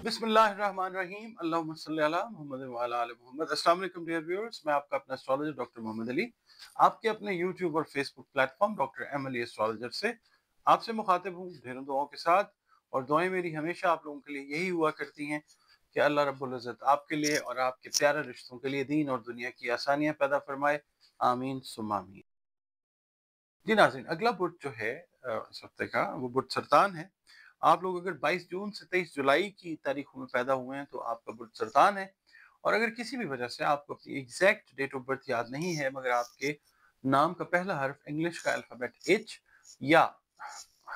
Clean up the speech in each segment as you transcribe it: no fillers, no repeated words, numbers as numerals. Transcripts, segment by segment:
बिस्मिल्लाहिर्रहमानिर्रहीम अल्लाहुम्मा सल्ली अला मुहम्मद व अला आलि मुहम्मद। अस्सलाम वालेकुम डियर व्यूअर्स, मैं आपका अपना एस्ट्रोलॉजर डॉक्टर मोहम्मद अली आपके अपने यूट्यूब और Facebook platform doctor M Ali astrologer से आपसे मुखातिब हूँ ढेरों दुआओं के साथ। और दुआएं मेरी हमेशा आप लोगों के लिए यही हुआ करती हैं कि अल्लाह रब्बुल इज़्ज़त आपके लिए और आपके प्यारे रिश्तों के लिए दीन और दुनिया की आसानियाँ पैदा फरमाए। आमीन सुम्मा आमीन। जी नाज़रीन, अगला बुट जो है इस हफ्ते का वो बुट सरतान है। आप लोग अगर 22 जून से 23 जुलाई की तारीखों में पैदा हुए हैं तो आपका बुट सरतान है। और अगर किसी भी वजह से आपको अपनी एग्जैक्ट डेट ऑफ बर्थ याद नहीं है मगर आपके नाम का पहला हर्फ इंग्लिश का अल्फ़ाबेट एच या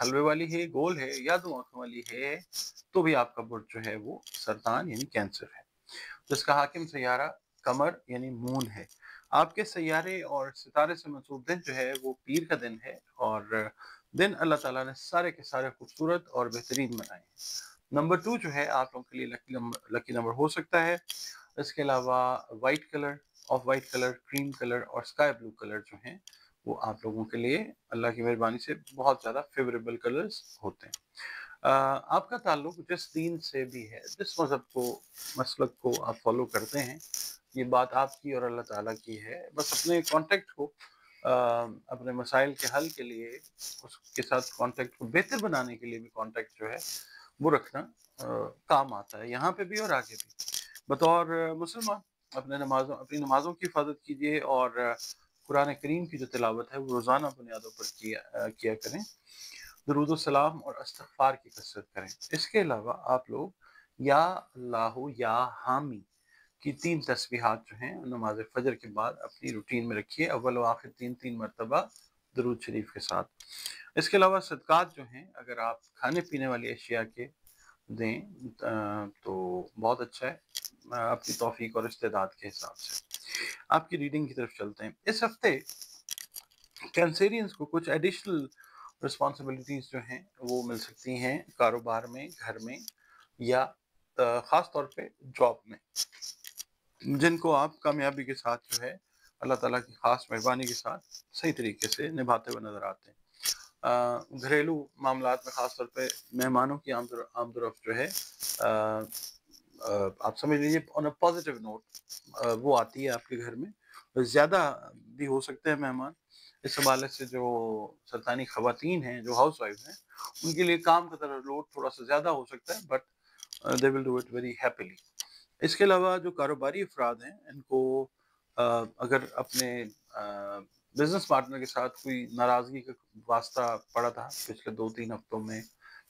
हलवे वाली है, गोल है या दो आंखों वाली है तो भी आपका बुट जो है वो सरतान यानी कैंसर है। जिसका हाकिम सैयारा कमर यानी मून है। आपके सैयारे और सितारे से मंसूब दिन जो है वो पीर का दिन है और दिन अल्लाह ताला ने सारे के सारे खूबसूरत और बेहतरीन बनाए हैं। नंबर 2 जो है आप लोगों के लिए लकी नंबर हो सकता है। इसके अलावा white colour, of white colour, cream colour और स्काई ब्लू कलर जो हैं वो आप लोगों के लिए अल्लाह की मेहरबानी से बहुत ज़्यादा फेवरेबल कलर्स होते हैं। आपका ताल्लुक जिस दीन से भी है, जिस मज़हब को, मसलक को आप फॉलो करते हैं, ये बात आपकी और अल्लाह ताला की है। बस अपने कॉन्टेक्ट को अपने मसाइल के हल के लिए, उसके साथ कॉन्टेक्ट को बेहतर बनाने के लिए भी कॉन्टेक्ट जो है वो रखना काम आता है, यहाँ पे भी और आगे भी। बतौर मुसलमान अपनी नमाज़ों की हिफाजत कीजिए और कुरान करीम की जो तिलावत है वो रोज़ाना बुनियादों पर किया करें। दुरूद सलाम और इस्तिग़फ़ार की कसरत करें। इसके अलावा आप लोग या अल्लाहु या हामी की 3 तस्बीहात जो हैं नमाज फ़जर के बाद अपनी रूटीन में रखिए, अव्वल व आखिर 3-3 मरतबा दुरूद शरीफ के साथ। इसके अलावा सदक़ात जो हैं अगर आप खाने पीने वाली अशिया के दें तो बहुत अच्छा है, अपनी तौफ़ीक और इस्तेदाद के हिसाब से। आपकी रीडिंग की तरफ चलते हैं। इस हफ्ते कैंसेरियंस को कुछ एडिशनल रिस्पॉन्सिबिलिटीज़ जो हैं वो मिल सकती हैं कारोबार में, घर में या ख़ास तौर पे जॉब में, जिनको आप कामयाबी के साथ जो है अल्लाह ताला की ख़ास मेहरबानी के साथ सही तरीके से निभाते हुए नज़र आते हैं। घरेलू मामलात में ख़ास तौर पे मेहमानों की आमद-ओ-रफ़्त जो है आप समझ लीजिए ऑन अ पॉजिटिव नोट वो आती है आपके घर में। ज़्यादा भी हो सकते हैं मेहमान। इस हवाले से जो सरतानी ख़वातीन हैं, जो हाउसवाइफ़ हैं, उनके लिए काम का तरह लोड थोड़ा-सा ज़्यादा हो सकता है but they will do it very happily. इसके अलावा जो कारोबारी अफ़राद हैं इनको अगर अपने बिज़नेस पार्टनर के साथ कोई नाराज़गी का वास्ता पड़ा था पिछले 2-3 हफ्तों में,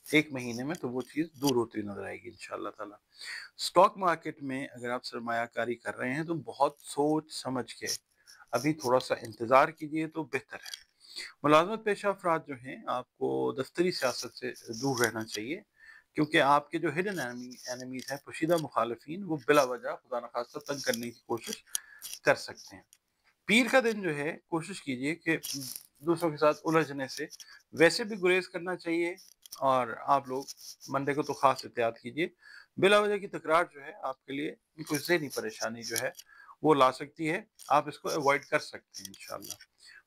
1 महीने में, तो वो चीज़ दूर होती नज़र आएगी इंशाअल्लाह ताला। स्टॉक मार्केट में अगर आप सरमायाकारी कर रहे हैं तो बहुत सोच समझ के अभी थोड़ा-सा इंतज़ार कीजिए तो बेहतर है। मुलाज़मत पेशा अफ़राद जो हैं आपको दफ़्तरी सियासत से दूर रहना चाहिए क्योंकि आपके जो हिडन एनिमीज़ हैं, पोशीदा मुखालिफिन, वो बिला वजह खुदा न खास्ता तंग करने की कोशिश कर सकते हैं। पीर का दिन जो है कोशिश कीजिए कि दूसरों के साथ उलझने से वैसे भी गुरेज करना चाहिए और आप लोग मंडे को तो ख़ास एहतियात कीजिए। बिला वजह की तकरार जो है आपके लिए कोई ज़हनी परेशानी जो है वो ला सकती है, आप इसको अवॉइड कर सकते हैं इंशाअल्लाह।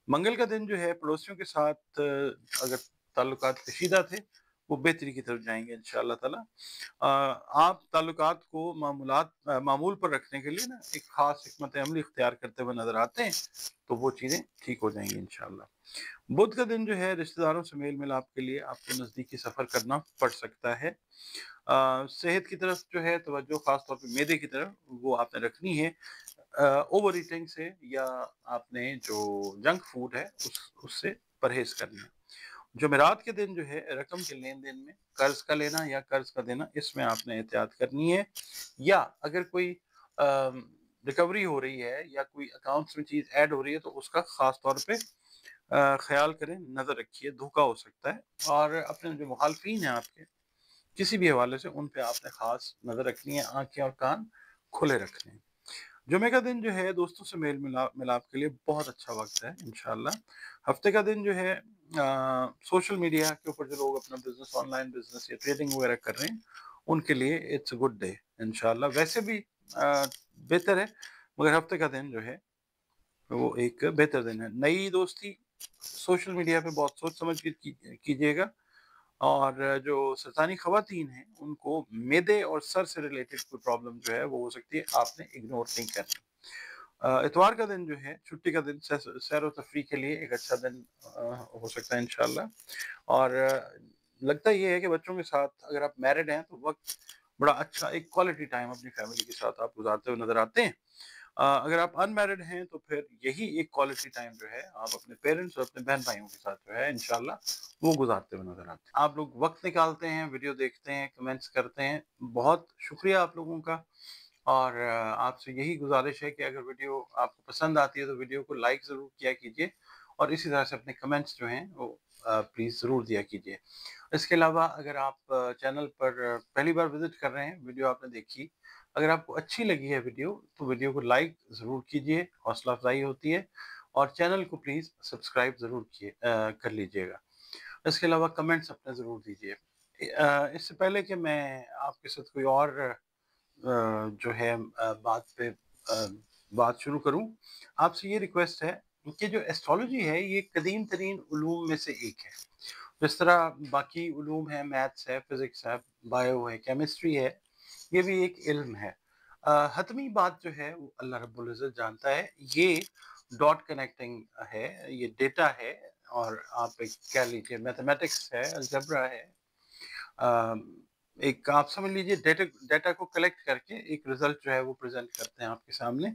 मंगल का दिन जो है पड़ोसियों के साथ अगर ताल्लुकात कशीदा थे वो बेहतरी की तरफ जाएंगे इंशाअल्लाह ताला। आप ताल्लुकात को मामूल पर रखने के लिए ना एक ख़ास हिकमत अमली इख्तियार करते हुए नज़र आते हैं तो वो चीज़ें ठीक हो जाएंगी इंशाअल्लाह। बुध का दिन जो है रिश्तेदारों से मेल मिलाप के लिए आपको नज़दीकी सफ़र करना पड़ सकता है। सेहत की तरफ जो है तवज्जो ख़ास तौर पे मैदे की तरफ वो आपने रखनी है। ओवर ईटिंग से या आपने जो जंक फूड है उससे परहेज़ करना है। जुमेरात के दिन जो है रकम के लेन-देन में कर्ज़ का लेना या कर्ज़ का देना इसमें आपने एहतियात करनी है या अगर कोई रिकवरी हो रही है या कोई अकाउंट्स में चीज़ ऐड हो रही है तो उसका ख़ास तौर पे ख़्याल करें, नज़र रखिए, धोखा हो सकता है। और अपने जो मुखालफिन हैं आपके किसी भी हवाले से उन पे आपने ख़ास नज़र रखनी है, आँखें और कान खुले रखने हैं। जुमे का दिन जो है दोस्तों से मेल मिलाप के लिए बहुत अच्छा वक्त है इंशाअल्लाह। हफ्ते का दिन जो है सोशल मीडिया के ऊपर जो लोग अपना बिजनेस, ऑनलाइन बिजनेस या ट्रेडिंग वगैरह कर रहे हैं उनके लिए इट्स अ गुड डे इंशाअल्लाह। वैसे भी बेहतर है मगर हफ्ते का दिन जो है वो एक बेहतर दिन है। नई दोस्ती सोशल मीडिया पे बहुत सोच समझ के कीजिएगा اور جو सरतानी ख़वातीन हैं उनको मैदे और सर से रिलेटेड कोई प्रॉब्लम जो है वो हो सकती है, आपने इग्नोर नहीं करनी। इतवार का दिन जो है छुट्टी का दिन, सैर व तफरीह के लिए एक अच्छा दिन हो सकता है इंशाल्लाह। और लगता ये है कि बच्चों के साथ अगर आप मैरिड हैं तो वक्त बड़ा अच्छा एक क्वालिटी टाइम अपनी फैमिली के साथ आप गुजारते हुए नजर आते हैं। अगर आप अनमैरिड हैं तो फिर यही एक क्वालिटी टाइम जो है आप अपने पेरेंट्स और अपने बहन भाइयों के साथ जो है इंशाल्लाह वो गुजारते हुए नजर आते हैं। आप लोग वक्त निकालते हैं, वीडियो देखते हैं, कमेंट्स करते हैं, बहुत शुक्रिया आप लोगों का। और आपसे यही गुजारिश है कि अगर वीडियो आपको पसंद आती है तो वीडियो को लाइक ज़रूर किया कीजिए और इसी तरह से अपने कमेंट्स जो हैं वो प्लीज़ ज़रूर दिया कीजिए। इसके अलावा अगर आप चैनल पर पहली बार विज़िट कर रहे हैं, वीडियो आपने देखी, अगर आपको अच्छी लगी है वीडियो, तो वीडियो को लाइक ज़रूर कीजिए, हौसला अफ़ज़ाई होती है। और चैनल को प्लीज़ सब्सक्राइब ज़रूर कर लीजिएगा। इसके अलावा कमेंट्स अपने ज़रूर दीजिए। इससे पहले कि मैं आपके साथ कोई और जो है बात शुरू करूँ, आपसे ये रिक्वेस्ट है कि जो एस्ट्रोलॉजी है ये कदीम तरीन उलूम में से एक है। जिस तरह बाकी उलूम हैं, मैथ्स है, फिज़िक्स है, बायो है, केमिस्ट्री है, ये भी एक इल्म है। हतमी बात जो है वो अल्लाह रब्बुल इज़्ज़त जानता है। ये डॉट कनेक्टिंग है, ये डेटा है और आप एक कह लीजिए मैथमेटिक्स है, अलजेब्रा है। अ, एक आप समझ लीजिए डेटा डेटा को कलेक्ट करके एक रिज़ल्ट जो है वो प्रेज़ेंट करते हैं आपके सामने।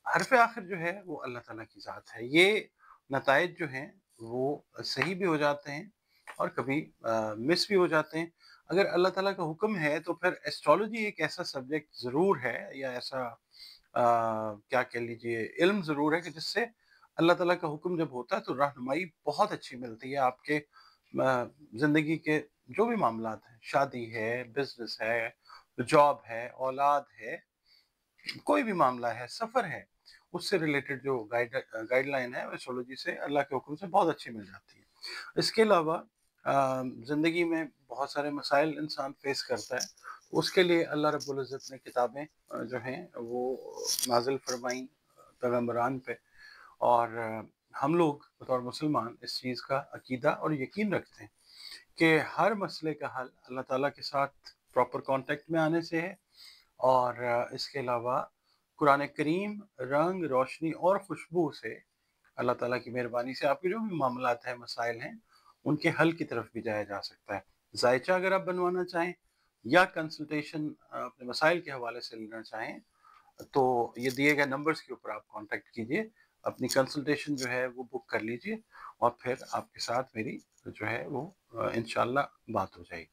हरफ़ आखिर जो है वो अल्लाह ताला की ज़ात है। ये नताइज जो हैं वो सही भी हो जाते हैं और कभी मिस भी हो जाते हैं। अगर अल्लाह ताला का हुक्म है तो फिर एस्ट्रोलॉजी एक ऐसा सब्जेक्ट ज़रूर है या ऐसा क्या कह लीजिए इल्म ज़रूर है कि जिससे अल्लाह ताला का हुक्म जब होता है तो रहनुमाई बहुत अच्छी मिलती है आपके ज़िंदगी के जो भी मामलात हैं, शादी है, बिज़नेस है, जॉब है, औलाद है, कोई भी मामला है, सफ़र है, उससे रिलेटेड जो गाइडलाइन है एस्ट्रोलॉजी से अल्लाह के हुक्म से बहुत अच्छी मिल जाती है। इसके अलावा ज़िंदगी में बहुत सारे मसाइल इंसान फेस करता है, उसके लिए अल्लाह रब्बुल इज़्ज़त ने किताबें जो हैं वो नाज़िल फरमाई पैगम्बरान पे। और हम लोग बतौर मुसलमान इस चीज़ का अकीदा और यकीन रखते हैं कि हर मसले का हल अल्लाह ताला के साथ प्रॉपर कॉन्टैक्ट में आने से है। और इसके अलावा कुरान करीम, रंग, रोशनी और खुशबू से अल्लाह ताला की मेहरबानी से आपके जो भी मामलात हैं, मसाइल हैं, उनके हल की तरफ भी जाया जा सकता है। ज़ायचा अगर आप बनवाना चाहें या कंसल्टेशन अपने मसाइल के हवाले से लेना चाहें, तो ये दिए गए नंबर्स के ऊपर आप कॉन्टैक्ट कीजिए, अपनी कंसल्टेशन जो है वो बुक कर लीजिए और फिर आपके साथ मेरी जो है वो इंशाअल्लाह बात हो जाएगी।